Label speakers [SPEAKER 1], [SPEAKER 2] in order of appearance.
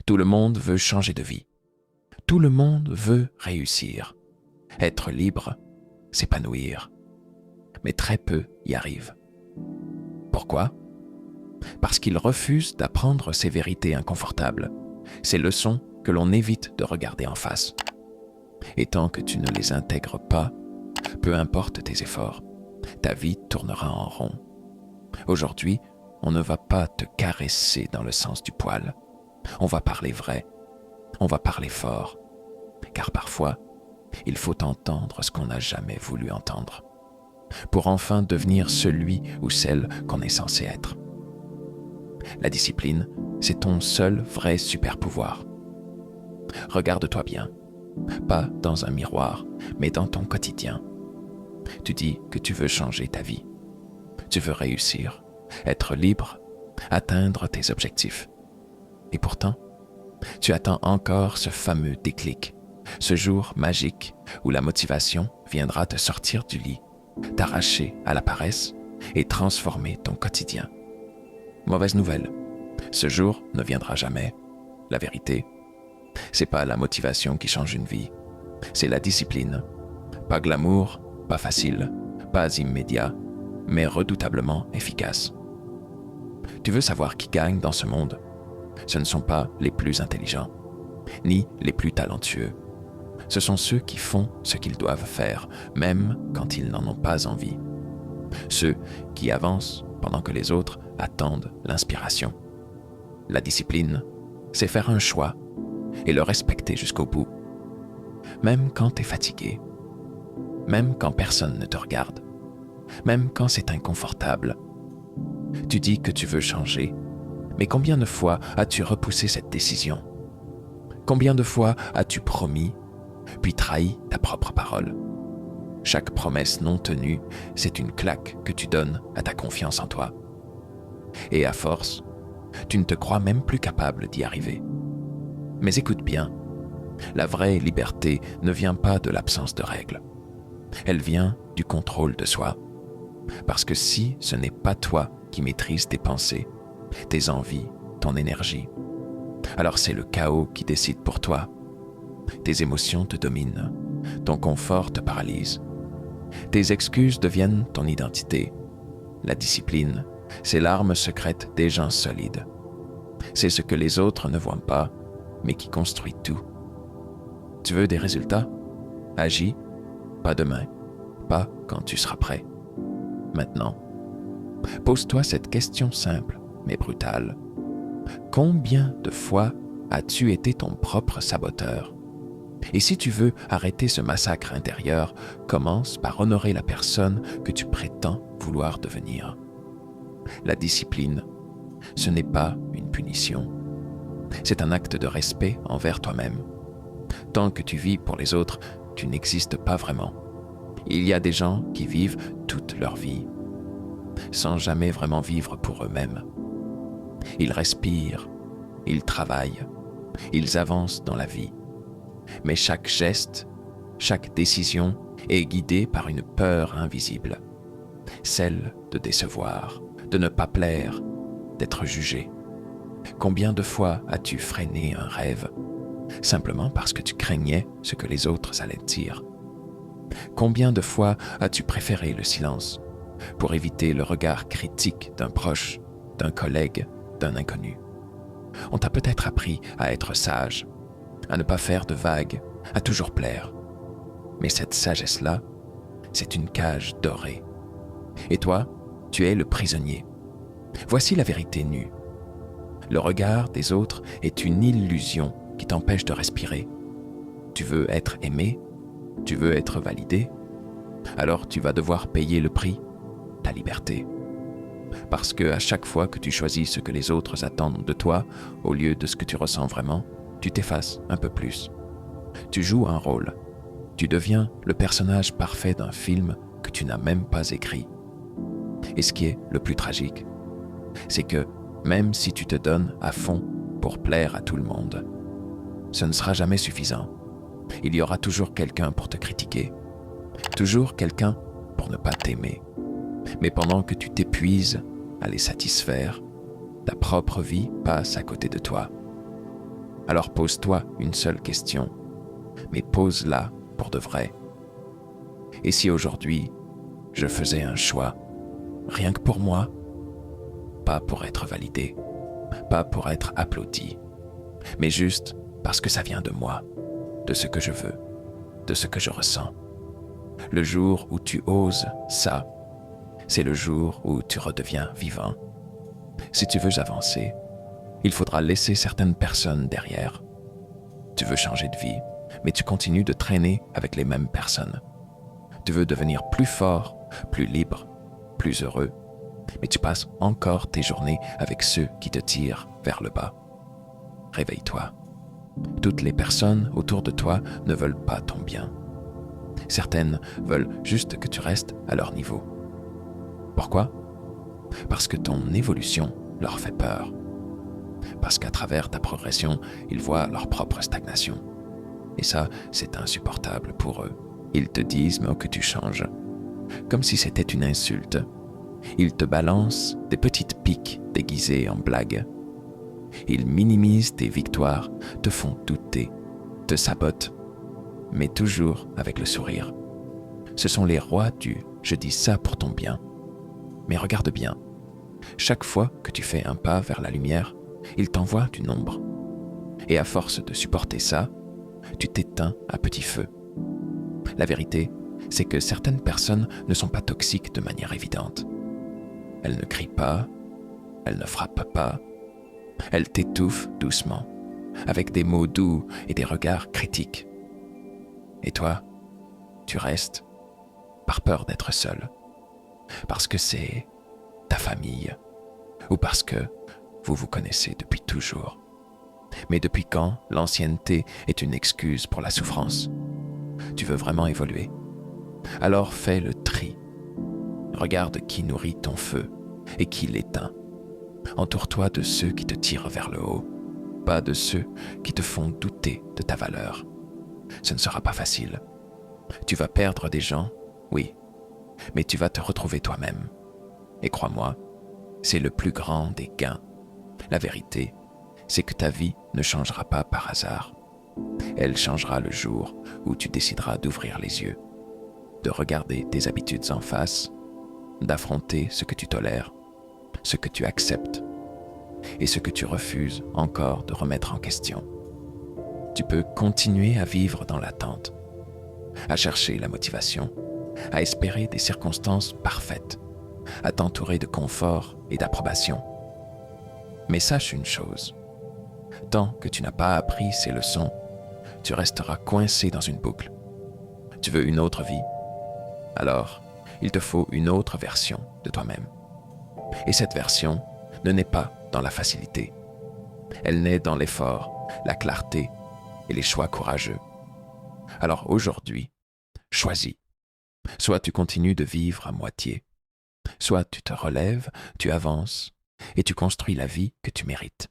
[SPEAKER 1] Tout le monde veut changer de vie. Tout le monde veut réussir. Être libre, s'épanouir. Mais très peu y arrivent. Pourquoi? Parce qu'ils refusent d'apprendre ces vérités inconfortables, ces leçons que l'on évite de regarder en face. Et tant que tu ne les intègres pas, peu importe tes efforts, ta vie tournera en rond. Aujourd'hui, on ne va pas te caresser dans le sens du poil. On va parler vrai, on va parler fort, car parfois, il faut entendre ce qu'on n'a jamais voulu entendre, pour enfin devenir celui ou celle qu'on est censé être. La discipline, c'est ton seul vrai super-pouvoir. Regarde-toi bien, pas dans un miroir, mais dans ton quotidien. Tu dis que tu veux changer ta vie. Tu veux réussir, être libre, atteindre tes objectifs. Et pourtant, tu attends encore ce fameux déclic, ce jour magique où la motivation viendra te sortir du lit, t'arracher à la paresse et transformer ton quotidien. Mauvaise nouvelle, ce jour ne viendra jamais. La vérité, c'est pas la motivation qui change une vie, c'est la discipline. Pas glamour, pas facile, pas immédiat, mais redoutablement efficace. Tu veux savoir qui gagne dans ce monde? Ce ne sont pas les plus intelligents, ni les plus talentueux. Ce sont ceux qui font ce qu'ils doivent faire, même quand ils n'en ont pas envie. Ceux qui avancent pendant que les autres attendent l'inspiration. La discipline, c'est faire un choix et le respecter jusqu'au bout. Même quand tu es fatigué, même quand personne ne te regarde, même quand c'est inconfortable. Tu dis que tu veux changer, mais combien de fois as-tu repoussé cette décision? Combien de fois as-tu promis, puis trahi ta propre parole? Chaque promesse non tenue, c'est une claque que tu donnes à ta confiance en toi. Et à force, tu ne te crois même plus capable d'y arriver. Mais écoute bien, la vraie liberté ne vient pas de l'absence de règles. Elle vient du contrôle de soi. Parce que si ce n'est pas toi qui maîtrises tes pensées, tes envies, ton énergie, alors c'est le chaos qui décide pour toi. Tes émotions te dominent, ton confort te paralyse. Tes excuses deviennent ton identité. La discipline, c'est l'arme secrète des gens solides. C'est ce que les autres ne voient pas, mais qui construit tout. Tu veux des résultats? Agis, pas demain, pas quand tu seras prêt. Maintenant, pose-toi cette question simple, mais brutale. Combien de fois as-tu été ton propre saboteur? Et si tu veux arrêter ce massacre intérieur, commence par honorer la personne que tu prétends vouloir devenir. La discipline, ce n'est pas une punition. C'est un acte de respect envers toi-même. Tant que tu vis pour les autres, tu n'existes pas vraiment. Il y a des gens qui vivent toute leur vie, sans jamais vraiment vivre pour eux-mêmes. Ils respirent, ils travaillent, ils avancent dans la vie. Mais chaque geste, chaque décision est guidée par une peur invisible, celle de décevoir, de ne pas plaire, d'être jugé. Combien de fois as-tu freiné un rêve, simplement parce que tu craignais ce que les autres allaient dire? Combien de fois as-tu préféré le silence pour éviter le regard critique d'un proche, d'un collègue, d'un inconnu? On t'a peut-être appris à être sage, à ne pas faire de vagues, à toujours plaire. Mais cette sagesse-là, c'est une cage dorée. Et toi, tu es le prisonnier. Voici la vérité nue. Le regard des autres est une illusion qui t'empêche de respirer. Tu veux être aimé, tu veux être validé, alors tu vas devoir payer le prix, ta liberté. Parce que à chaque fois que tu choisis ce que les autres attendent de toi, au lieu de ce que tu ressens vraiment, tu t'effaces un peu plus. Tu joues un rôle. Tu deviens le personnage parfait d'un film que tu n'as même pas écrit. Et ce qui est le plus tragique, c'est que même si tu te donnes à fond pour plaire à tout le monde, ce ne sera jamais suffisant. Il y aura toujours quelqu'un pour te critiquer, toujours quelqu'un pour ne pas t'aimer. Mais pendant que tu t'épuises à les satisfaire, ta propre vie passe à côté de toi. Alors pose-toi une seule question, mais pose-la pour de vrai. Et si aujourd'hui, je faisais un choix, rien que pour moi, pas pour être validé, pas pour être applaudi, mais juste parce que ça vient de moi, de ce que je veux, de ce que je ressens. Le jour où tu oses ça, c'est le jour où tu redeviens vivant. Si tu veux avancer, il faudra laisser certaines personnes derrière. Tu veux changer de vie, mais tu continues de traîner avec les mêmes personnes. Tu veux devenir plus fort, plus libre, plus heureux, mais tu passes encore tes journées avec ceux qui te tirent vers le bas. Réveille-toi. Toutes les personnes autour de toi ne veulent pas ton bien. Certaines veulent juste que tu restes à leur niveau. Pourquoi? Parce que ton évolution leur fait peur. Parce qu'à travers ta progression, ils voient leur propre stagnation. Et ça, c'est insupportable pour eux. Ils te disent mais que tu changes, comme si c'était une insulte. Ils te balancent des petites piques déguisées en blagues. Ils minimisent tes victoires, te font douter, te sabotent, mais toujours avec le sourire. Ce sont les rois du « je dis ça pour ton bien ». Mais regarde bien, chaque fois que tu fais un pas vers la lumière, ils t'envoient du nombre. Et à force de supporter ça, tu t'éteins à petit feu. La vérité, c'est que certaines personnes ne sont pas toxiques de manière évidente. Elles ne crient pas, elles ne frappent pas, elles t'étouffent doucement, avec des mots doux et des regards critiques. Et toi, tu restes par peur d'être seul, parce que c'est ta famille, ou parce que vous vous connaissez depuis toujours. Mais depuis quand l'ancienneté est une excuse pour la souffrance? Tu veux vraiment évoluer? Alors fais le tri. Regarde qui nourrit ton feu et qui l'éteint. Entoure-toi de ceux qui te tirent vers le haut, pas de ceux qui te font douter de ta valeur. Ce ne sera pas facile. Tu vas perdre des gens, oui, mais tu vas te retrouver toi-même. Et crois-moi, c'est le plus grand des gains. La vérité, c'est que ta vie ne changera pas par hasard. Elle changera le jour où tu décideras d'ouvrir les yeux, de regarder tes habitudes en face, d'affronter ce que tu tolères, ce que tu acceptes et ce que tu refuses encore de remettre en question. Tu peux continuer à vivre dans l'attente, à chercher la motivation, à espérer des circonstances parfaites, à t'entourer de confort et d'approbation. Mais sache une chose, tant que tu n'as pas appris ces leçons, tu resteras coincé dans une boucle. Tu veux une autre vie? Alors, il te faut une autre version de toi-même. Et cette version ne naît pas dans la facilité. Elle naît dans l'effort, la clarté et les choix courageux. Alors aujourd'hui, choisis. Soit tu continues de vivre à moitié, soit tu te relèves, tu avances et tu construis la vie que tu mérites.